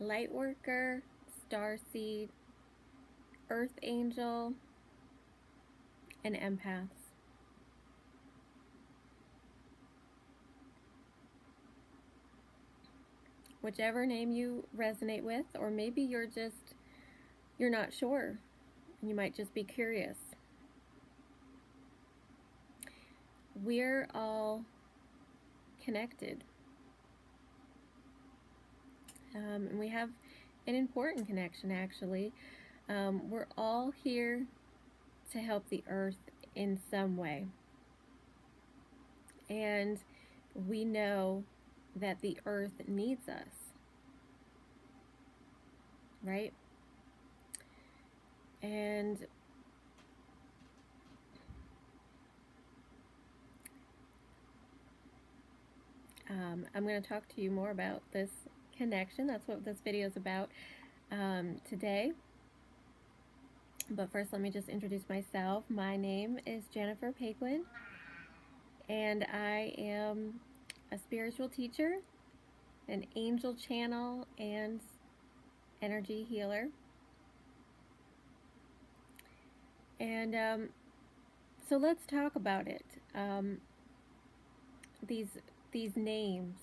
Lightworker, Starseed, Earth Angel, and Empaths. Whichever name you resonate with, or maybe you're not sure, and you might just be curious. We're all connected. And we have an important connection, actually. We're all here to help the earth in some way. And we know that the earth needs us, right? And I'm going to talk to you more about this connection. That's what this video is about today. But first, let me just introduce myself. My name is Jennifer Paquin, and I am a spiritual teacher, an angel channel, and energy healer. And so let's talk about it. These names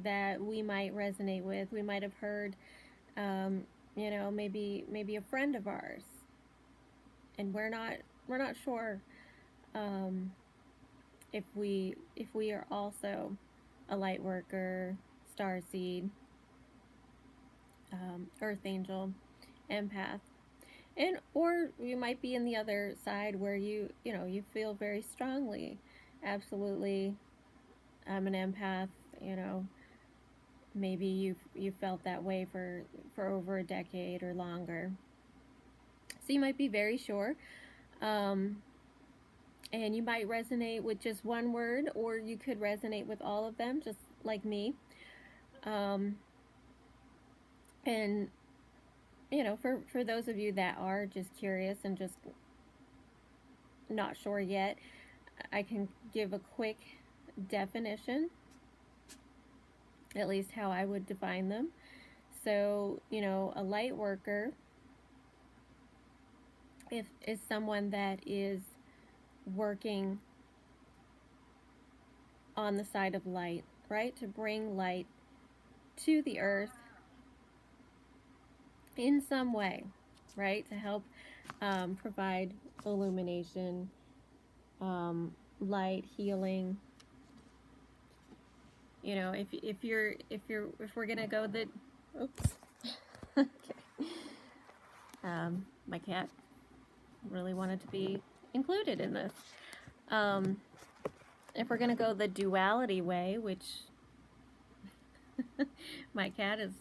that we might resonate with, we might have heard, you know, maybe a friend of ours, and we're not sure if we are also a Lightworker, Starseed, Earth Angel, Empath, and or you might be in the other side where you feel very strongly, absolutely, I'm an empath. You know, maybe you felt that way for over a decade or longer. So you might be very sure, and you might resonate with just one word, or you could resonate with all of them, just like me. And you know, for those of you that are just curious and just not sure yet, I can give a quick definition, at least how I would define them. So, you know, a light worker is someone that is working on the side of light, right? To bring light to the earth in some way, right? To help provide illumination, light, healing. You know, if we're gonna go the, oops, okay. My cat really wanted to be included in this. If we're gonna go the duality way, which my cat is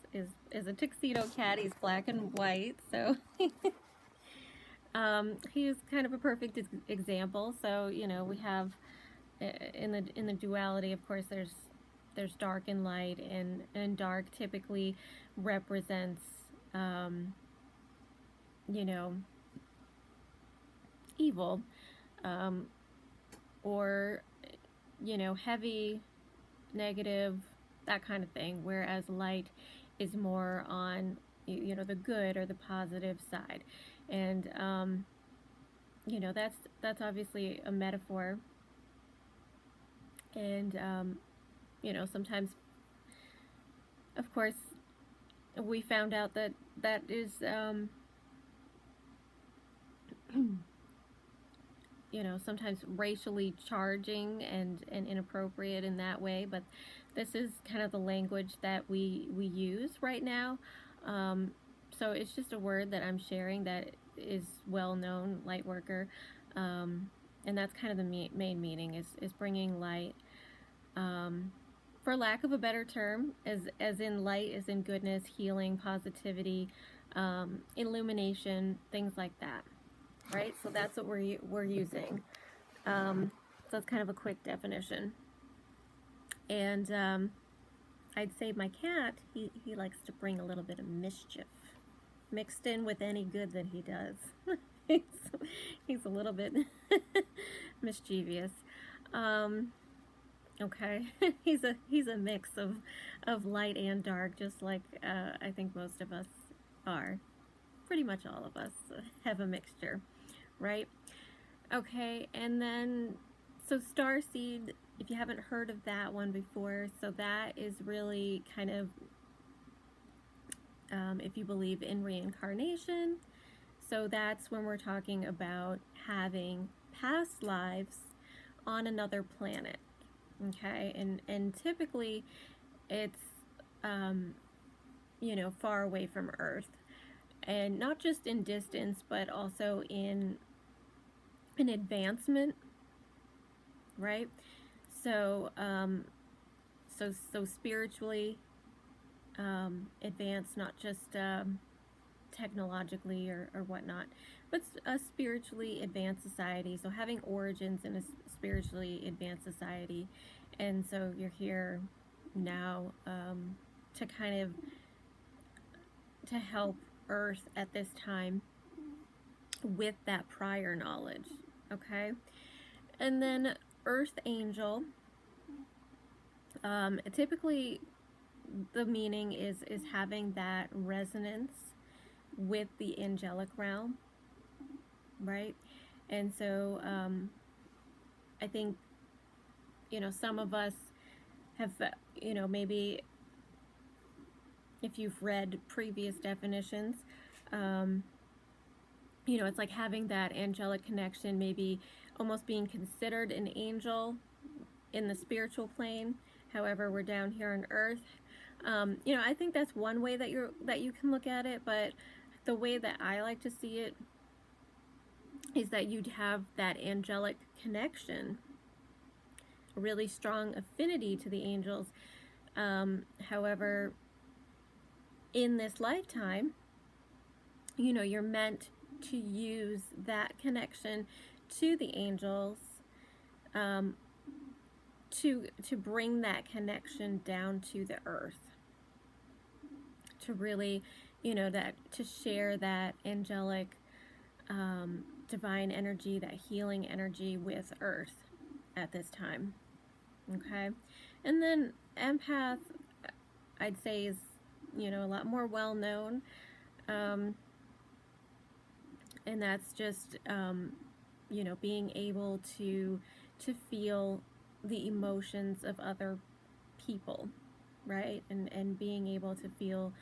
a tuxedo cat. He's black and white, so he's kind of a perfect example. So, you know, we have in the duality, of course, there's dark and light, and dark typically represents you know, evil, or, you know, heavy, negative, that kind of thing, whereas light is more on, you know, the good or the positive side. And you know, that's obviously a metaphor. And you know, sometimes, of course, we found out that that is you know, sometimes racially charging and inappropriate in that way, but this is kind of the language that we use right now. So it's just a word that I'm sharing that is well known, light worker, and that's kind of the main meaning is bringing light, for lack of a better term, as in light, as in goodness, healing, positivity, illumination, things like that. Right, so that's what we're using. So that's kind of a quick definition. And I'd say my cat, he likes to bring a little bit of mischief mixed in with any good that he does. He's a little bit mischievous. Okay, he's a mix of light and dark, just like I think most of us are. Pretty much all of us have a mixture, right? Okay, and then so Starseed, if you haven't heard of that one before, so that is really kind of if you believe in reincarnation. So that's when we're talking about having past lives on another planet. Okay, and typically it's you know, far away from Earth, and not just in distance, but also in an advancement, right? So so spiritually advanced, not just technologically or whatnot, but a spiritually advanced society. So having origins in a spiritually advanced society, and so you're here now to kind of to help Earth at this time with that prior knowledge. Okay, and then Earth Angel. Typically, the meaning is having that resonance with the angelic realm, right? And so I think, you know, some of us have, you know, maybe if you've read previous definitions, you know, it's like having that angelic connection, maybe almost being considered an angel in the spiritual plane. However, we're down here on Earth. You know, I think that's one way that you can look at it, but the way that I like to see it is that you'd have that angelic connection, a really strong affinity to the angels. However, in this lifetime, you know, you're meant to use that connection to the angels to bring that connection down to the earth, to really, you know, that to share that angelic divine energy, that healing energy with earth at this time. Okay, and then empath, I'd say, is, you know, a lot more well known, and that's just you know, being able to feel the emotions of other people, right? And being able to feel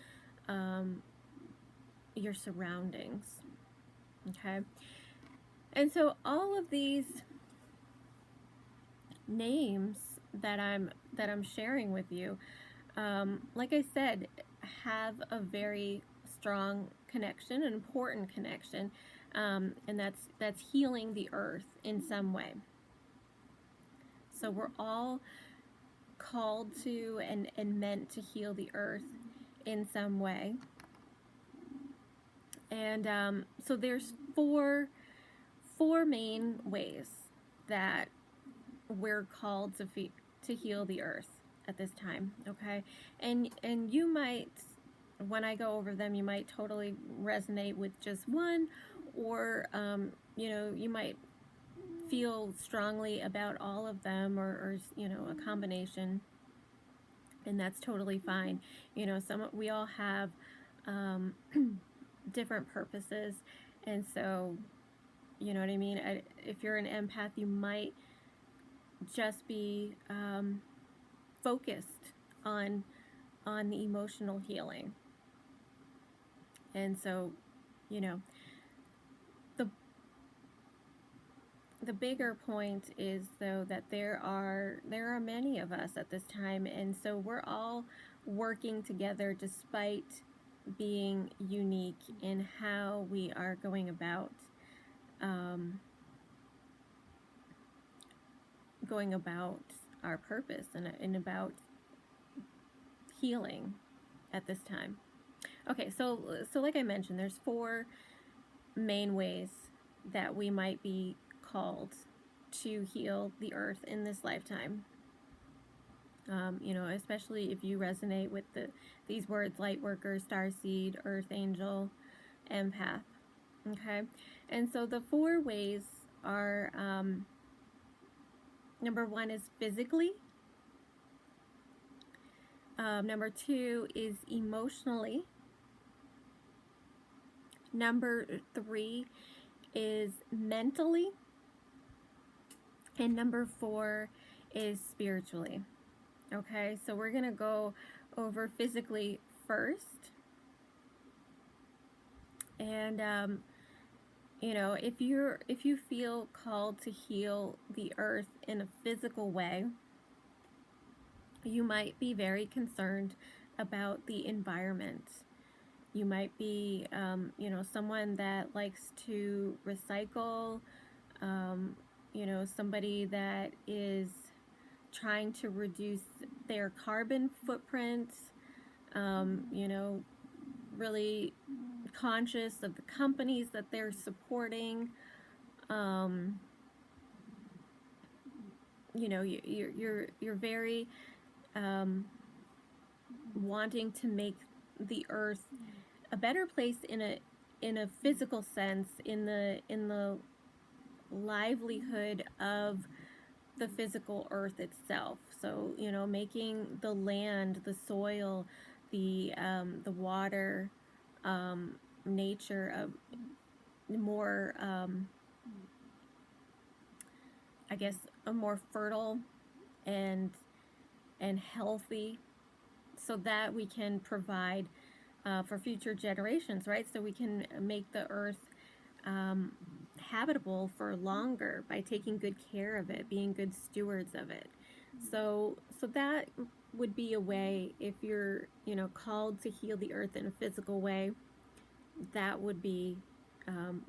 your surroundings. Okay, and so all of these names that I'm sharing with you, like I said, have a very strong connection, an important connection, and that's healing the earth in some way. So we're all called to and meant to heal the earth in some way. And so there's four main ways that we're called to heal the earth at this time. Okay, and you might, when I go over them, you might totally resonate with just one, or you know, you might feel strongly about all of them, or you know, a combination, and that's totally fine. You know, we all have different purposes, and so, you know what I mean. If you're an empath, you might just be focused on the emotional healing, and so, you know, the bigger point is, though, that there are many of us at this time, and so we're all working together despite being unique in how we are going about our purpose and about healing at this time. Okay, so like I mentioned, there's four main ways that we might be called to heal the earth in this lifetime. You know, especially if you resonate with these words: Lightworker, Starseed, Earth Angel, Empath. Okay, and so the four ways are, number one is physically. Number 2 is emotionally. Number 3 is mentally. And number 4 is spiritually. Okay, so we're going to go over physically first. And you know, if you feel called to heal the earth in a physical way, you might be very concerned about the environment. You might be, you know, someone that likes to recycle, you know, somebody that is trying to reduce their carbon footprint, you know, really conscious of the companies that they're supporting. You know, you're very wanting to make the earth a better place in a physical sense, in the livelihood of the physical earth itself. So, you know, making the land, the soil, the water, nature more, I guess, a more fertile and healthy, so that we can provide for future generations, right? So we can make the earth habitable for longer by taking good care of it, being good stewards of it. So that would be a way, if you're, you know, called to heal the earth in a physical way, that would be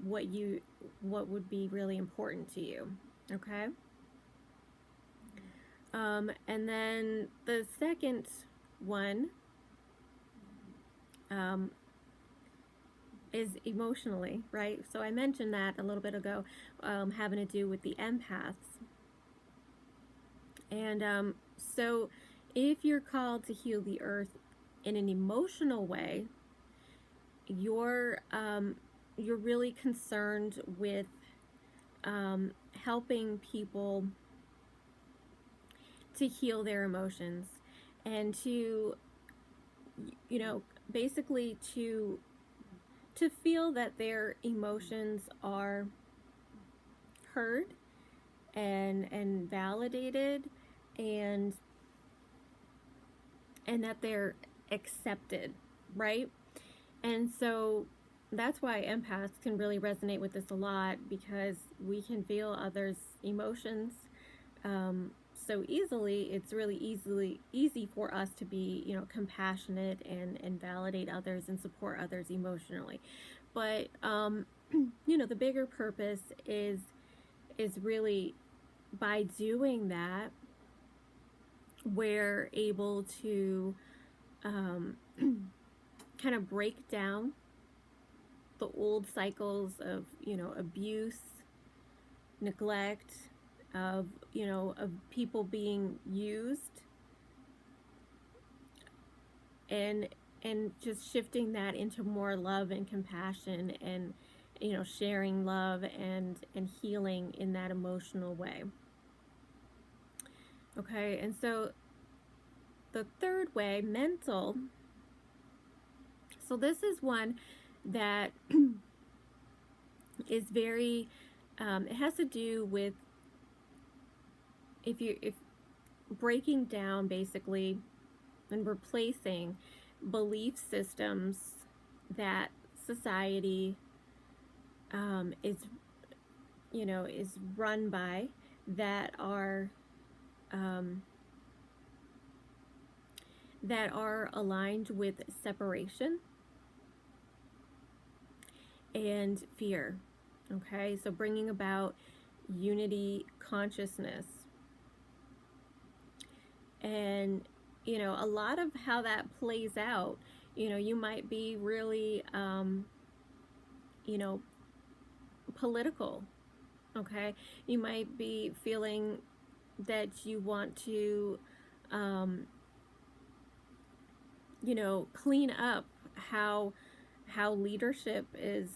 what would be really important to you. Okay. And then the second one is emotionally, right? So I mentioned that a little bit ago, having to do with the empaths. And so if you're called to heal the earth in an emotional way, you're really concerned with helping people to heal their emotions, and to, you know, basically to feel that their emotions are heard and validated, and that they're accepted, right? And so that's why empaths can really resonate with this a lot, because we can feel others' emotions so easily. It's really easy for us to be, you know, compassionate and validate others and support others emotionally. But you know, the bigger purpose is really, by doing that, we're able to kind of break down the old cycles of, you know, abuse, neglect, of, you know, of people being used, and just shifting that into more love and compassion, and, you know, sharing love and healing in that emotional way. Okay, and so the third way, mental. So this is one that is very, it has to do with, if breaking down basically and replacing belief systems that society is, you know, is run by, that are aligned with separation and fear. Okay, so bringing about unity consciousness. And, you know, a lot of how that plays out, you know, you might be really, you know, political. Okay, you might be feeling that you want to, you know, clean up how leadership is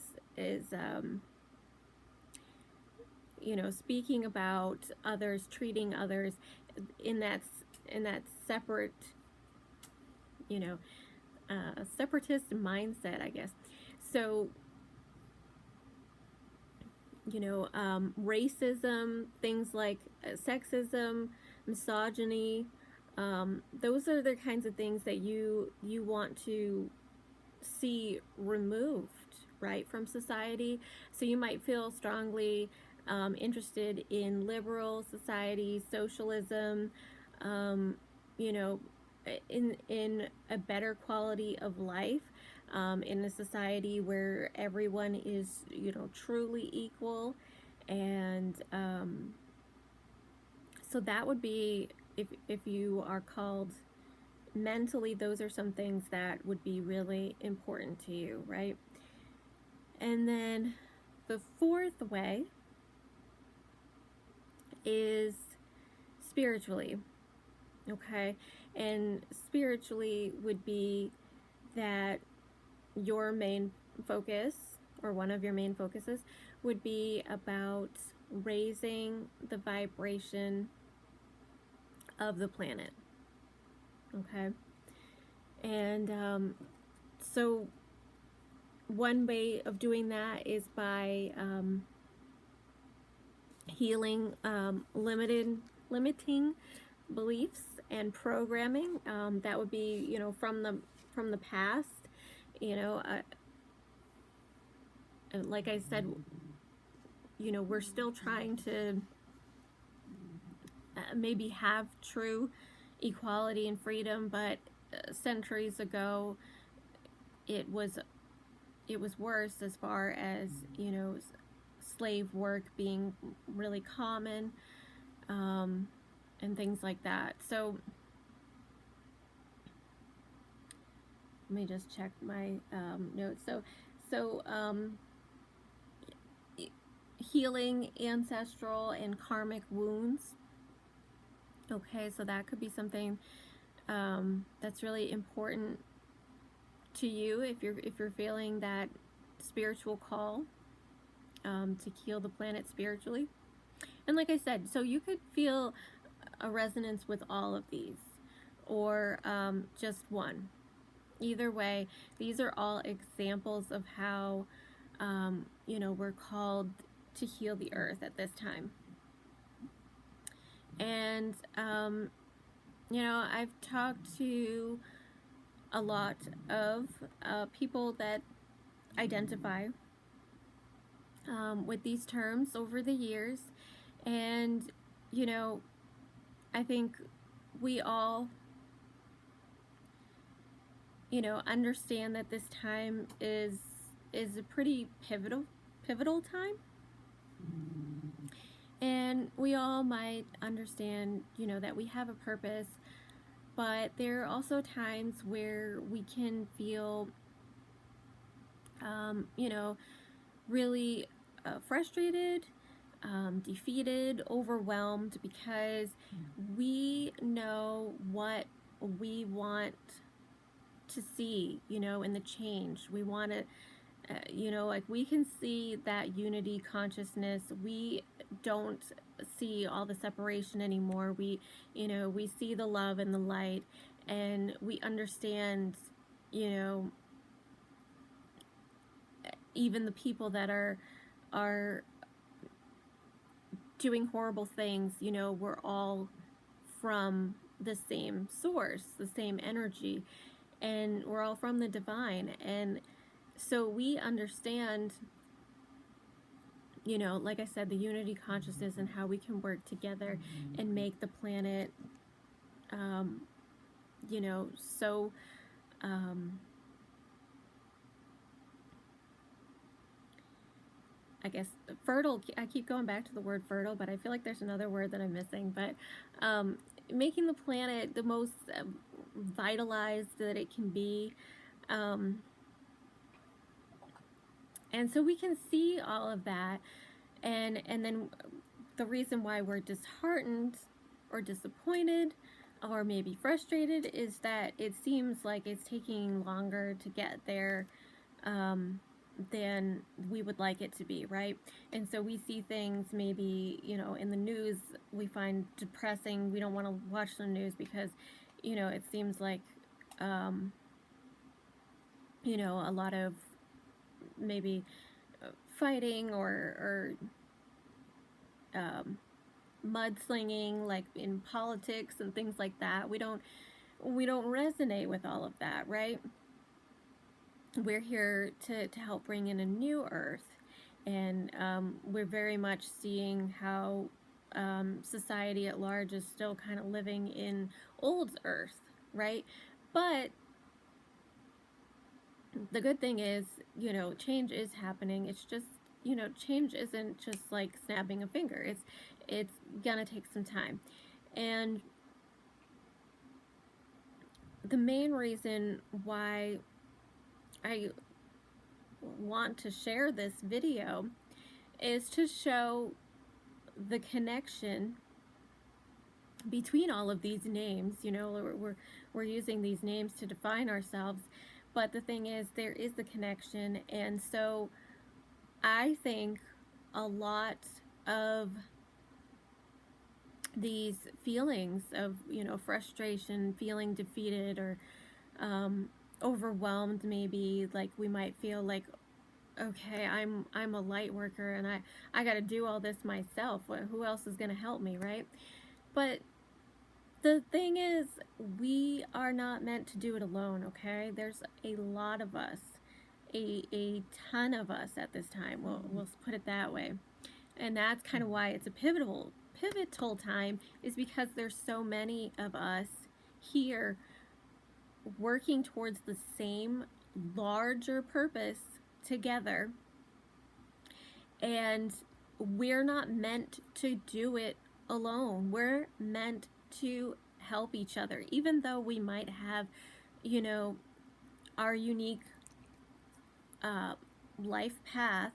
you know, speaking about others, treating others in that separate you know, a separatist mindset, I guess. So, racism, things like sexism, misogyny, those are the kinds of things that you want to see removed, right, from society. So you might feel strongly interested in liberal society, socialism, um, you know, in a better quality of life, in a society where everyone is, truly equal. And so that would be, if you are called mentally, those are some things that would be really important to you, right? And then the fourth way is spiritually, okay? And spiritually would be that your main focus, or one of your main focuses, would be about raising the vibration of the planet, okay? And so one way of doing that is by healing limiting beliefs and programming that would be, from the past. you know uh, like I said, we're still trying to maybe have true equality and freedom, but centuries ago it was worse, as far as, slave work being really common, and things like that. So let me just check my notes. So healing ancestral and karmic wounds. Okay, so that could be something that's really important to you, if you're feeling that spiritual call to heal the planet spiritually. And like I said, so you could feel a resonance with all of these, or just one. Either way, these are all examples of how we're called to heal the earth at this time. And I've talked to a lot of people that identify with these terms over the years, and I think we all understand that this time is a pretty pivotal time. And we all might understand, that we have a purpose, but there are also times where we can feel, really frustrated, defeated, overwhelmed, because we know what we want to see, in the change. We want to, like, we can see that unity consciousness. We don't see all the separation anymore. We see the love and the light, and we understand, even the people that are doing horrible things, we're all from the same source, the same energy, and we're all from the divine. And so we understand, like I said, the unity consciousness, and how we can work together and make the planet, so I guess fertile. I keep going back to the word fertile, but I feel like there's another word that I'm missing. But making the planet the most vitalized that it can be. And so we can see all of that, and then the reason why we're disheartened or disappointed or maybe frustrated is that it seems like it's taking longer to get there than we would like it to be, right? And so we see things maybe, in the news we find depressing. We don't want to watch the news because, it seems like you know, a lot of maybe fighting or mudslinging, like in politics and things like that. We don't resonate with all of that, right? We're here to help bring in a new earth, and we're very much seeing how society at large is still kind of living in old earth, right? But the good thing is, you know, change is happening. It's just, you know, change isn't just like snapping a finger. It's gonna take some time. And the main reason why I want to share this video is to show the connection between all of these names. You know, we're using these names to define ourselves, but the thing is, there is the connection. And so I think a lot of these feelings of, you know, frustration, feeling defeated, or overwhelmed, maybe, like we might feel like, okay, I'm a light worker and I got to do all this myself. Who else is going to help me, right? But the thing is, we are not meant to do it alone, okay? There's a lot of us, a ton of us at this time. We'll put it that way. And that's kind of why it's a pivotal time, is because there's so many of us here working towards the same larger purpose together, and we're not meant to do it alone. We're meant to help each other, even though we might have, you know, our unique life path,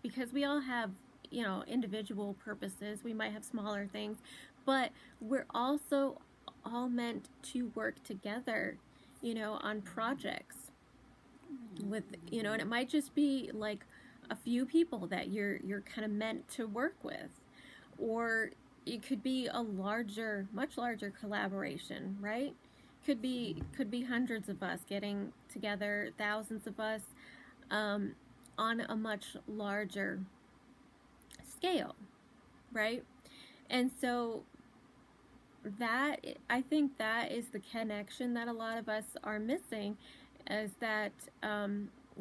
because we all have, you know, individual purposes. We might have smaller things, but we're also all meant to work together, you know, on projects with, you know, and it might just be like a few people that you're kind of meant to work with, or it could be a larger, much larger collaboration, right? Could be hundreds of us getting together, thousands of us, on a much larger scale, right? And so that, I think that is the connection that a lot of us are missing, is that,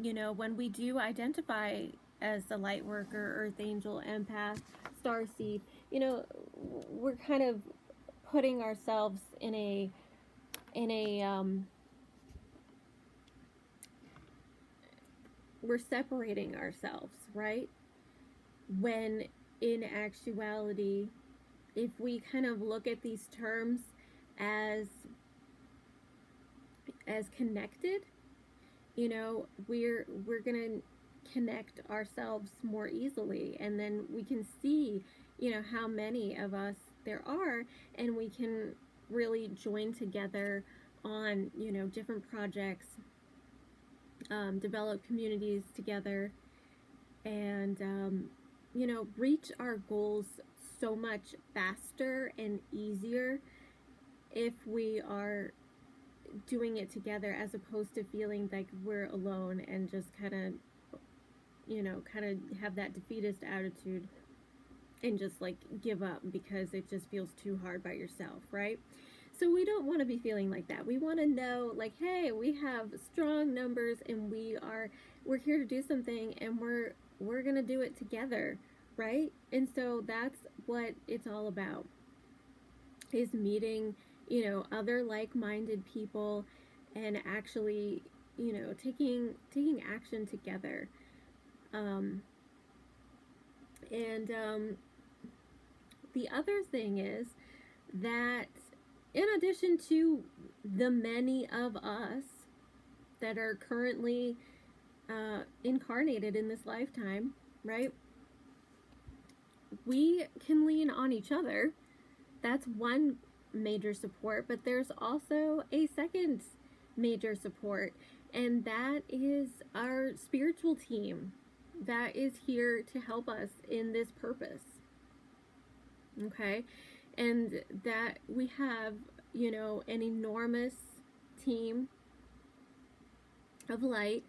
you know, when we do identify as a light worker, earth angel, empath, starseed, you know, we're kind of putting ourselves in a we're separating ourselves, right? When in actuality, if we kind of look at these terms as connected, you know, we're gonna connect ourselves more easily, and then we can see, you know, how many of us there are, and we can really join together on, you know, different projects, develop communities together, and you know, reach our goals so much faster and easier if we are doing it together, as opposed to feeling like we're alone and just kind of, you know, kind of have that defeatist attitude and just like give up because it just feels too hard by yourself, right? So we don't want to be feeling like that. We want to know, like, hey, we have strong numbers, and we're here to do something, and we're gonna do it together, right? And so that's what it's all about, is meeting, you know, other like-minded people, and actually, you know, taking action together. The other thing is that, in addition to the many of us that are currently incarnated in this lifetime, right, we can lean on each other. That's one major support, but there's also a second major support, and that is our spiritual team that is here to help us in this purpose. Okay? And that we have, you know, an enormous team of light,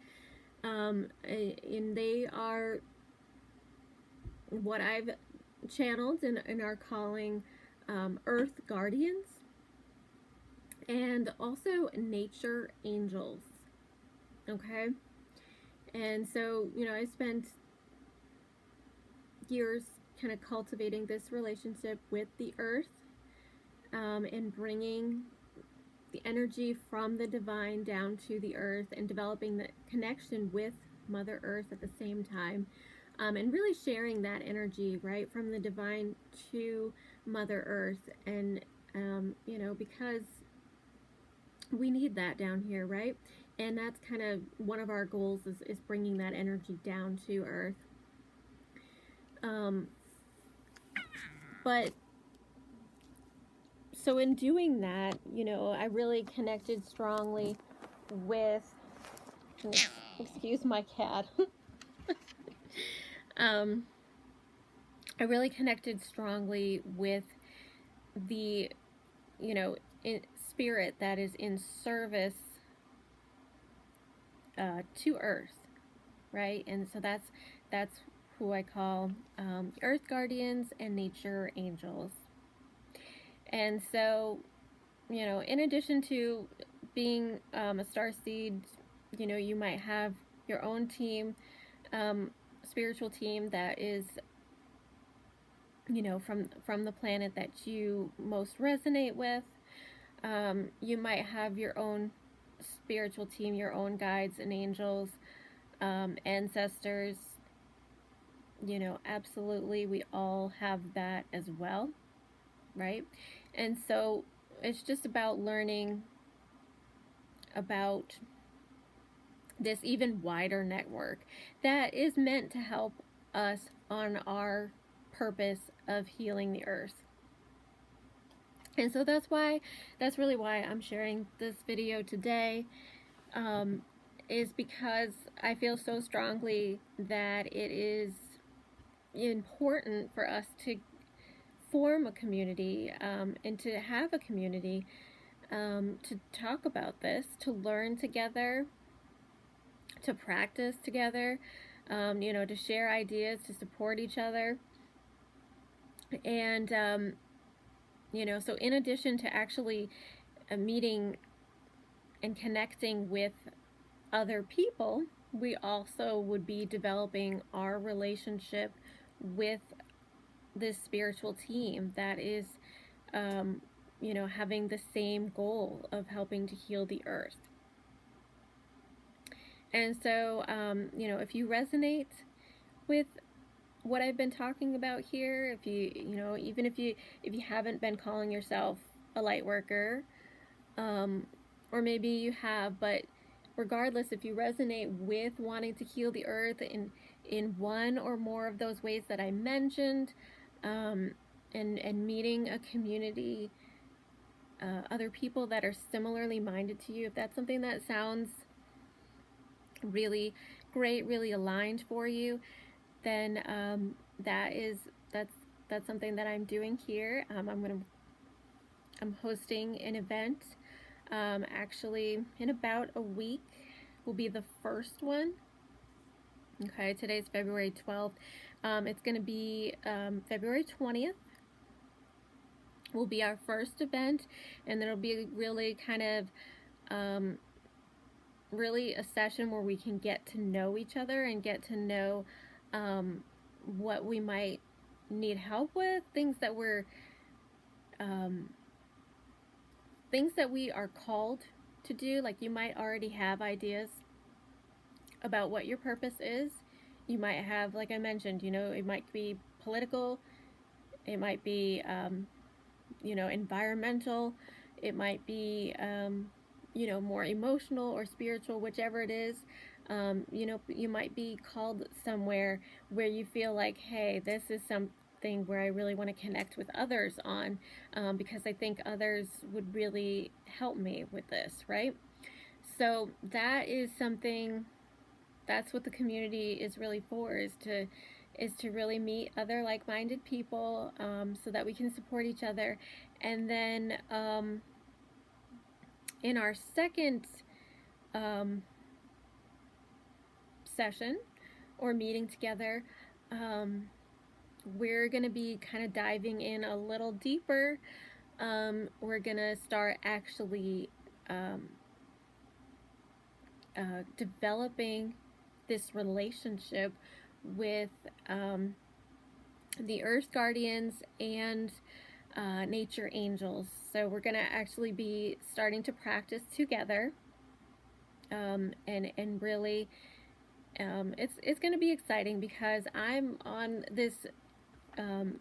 and they are what I've channeled and are calling earth guardians, and also nature angels. Okay, and so, you know, I spent years kind of cultivating this relationship with the earth, and bringing the energy from the divine down to the earth, and developing the connection with Mother Earth at the same time, and really sharing that energy right from the divine to Mother Earth. And you know, because we need that down here, right? And that's kind of one of our goals, is bringing that energy down to Earth. But so in doing that, you know, I really connected strongly with, excuse my cat. I really connected strongly with the, you know, spirit that is in service to Earth, right? And so that's who I call Earth Guardians and Nature Angels. And so, you know, in addition to being a starseed, you know, you might have your own team, spiritual team that is, you know, from the planet that you most resonate with. You might have your own spiritual team, your own guides and angels, ancestors. You know, absolutely, we all have that as well, right? And so it's just about learning about this even wider network that is meant to help us on our purpose of healing the earth. And so that's really why I'm sharing this video today, is because I feel so strongly that it is important for us to form a community, and to have a community, to talk about this, to learn together, to practice together, you know, to share ideas, to support each other. And you know, so in addition to actually meeting and connecting with other people, we also would be developing our relationship with this spiritual team that is, you know, having the same goal of helping to heal the earth. And so, you know, if you resonate with what I've been talking about here, if you know, even if you haven't been calling yourself a light worker, or maybe you have, but regardless, if you resonate with wanting to heal the earth in one or more of those ways that I mentioned, and meeting a community, other people that are similarly minded to you, if that's something that sounds really great, really aligned for you, then that's something that I'm doing here. I'm hosting an event, actually in about a week will be the first one. Okay, today's February 12th. It's going to be February 20th will be our first event, and it'll be really kind of really a session where we can get to know each other and get to know what we might need help with, things that we are called to do. Like, you might already have ideas about what your purpose is. You might have, like I mentioned, you know, it might be political, it might be you know, environmental, it might be you know, more emotional or spiritual, whichever it is. You know, you might be called somewhere where you feel like, hey, this is something where I really want to connect with others on, because I think others would really help me with this, right? So that is something, that's what the community is really for, is to really meet other like-minded people, so that we can support each other. And then in our second session or meeting together, we're going to be kind of diving in a little deeper. We're going to start actually developing this relationship with the Earth Guardians and nature angels. So we're going to actually be starting to practice together, and really it's going to be exciting because I'm on this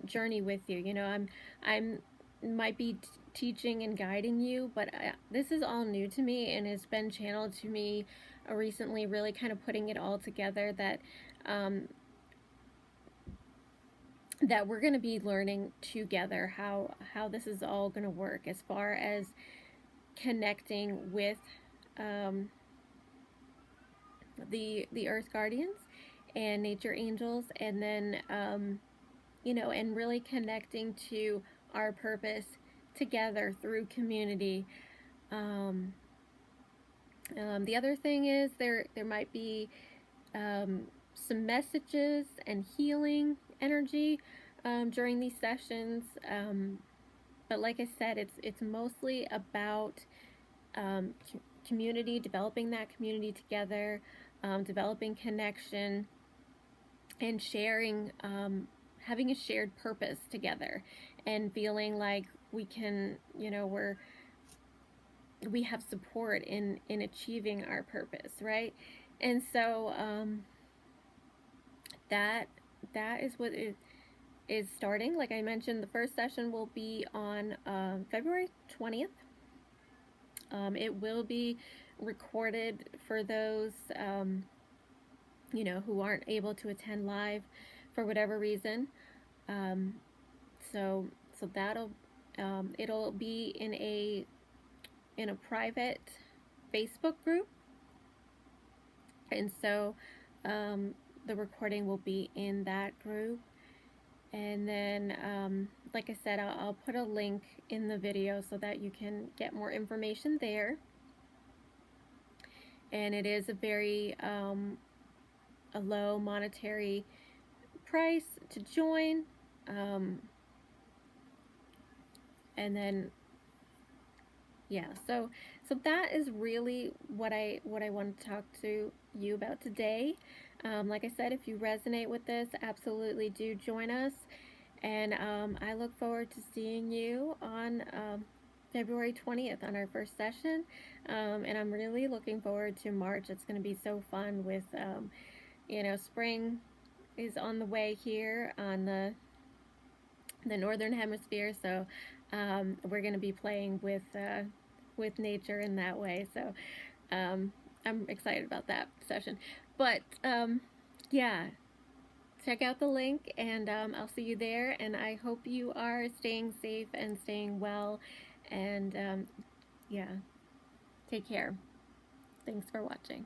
journey with you. You know, I'm might be teaching and guiding you, but this is all new to me, and it's been channeled to me recently, really kind of putting it all together, that that we're going to be learning together how this is all going to work as far as connecting with the Earth Guardians and nature angels, and then you know, and really connecting to our purpose together through community. The other thing is there might be some messages and healing energy during these sessions. But like I said, it's mostly about community, developing that community together, developing connection, and sharing, having a shared purpose together, and feeling like we can, you know, we have support in achieving our purpose, right? And so that is what is starting. Like I mentioned, the first session will be on February 20th. It will be recorded for those you know, who aren't able to attend live for whatever reason. So that'll it'll be in a private Facebook group, and so the recording will be in that group. And then like I said, I'll put a link in the video so that you can get more information there. And it is a very a low monetary price to join, and then yeah, so that is really what I want to talk to you about today. Like I said, if you resonate with this, absolutely do join us, and I look forward to seeing you on February 20th on our first session, and I'm really looking forward to March. It's going to be so fun with you know, spring is on the way here on the northern hemisphere, so we're going to be playing with nature in that way. So I'm excited about that session. But yeah, check out the link, and I'll see you there. And I hope you are staying safe and staying well. And yeah, take care. Thanks for watching.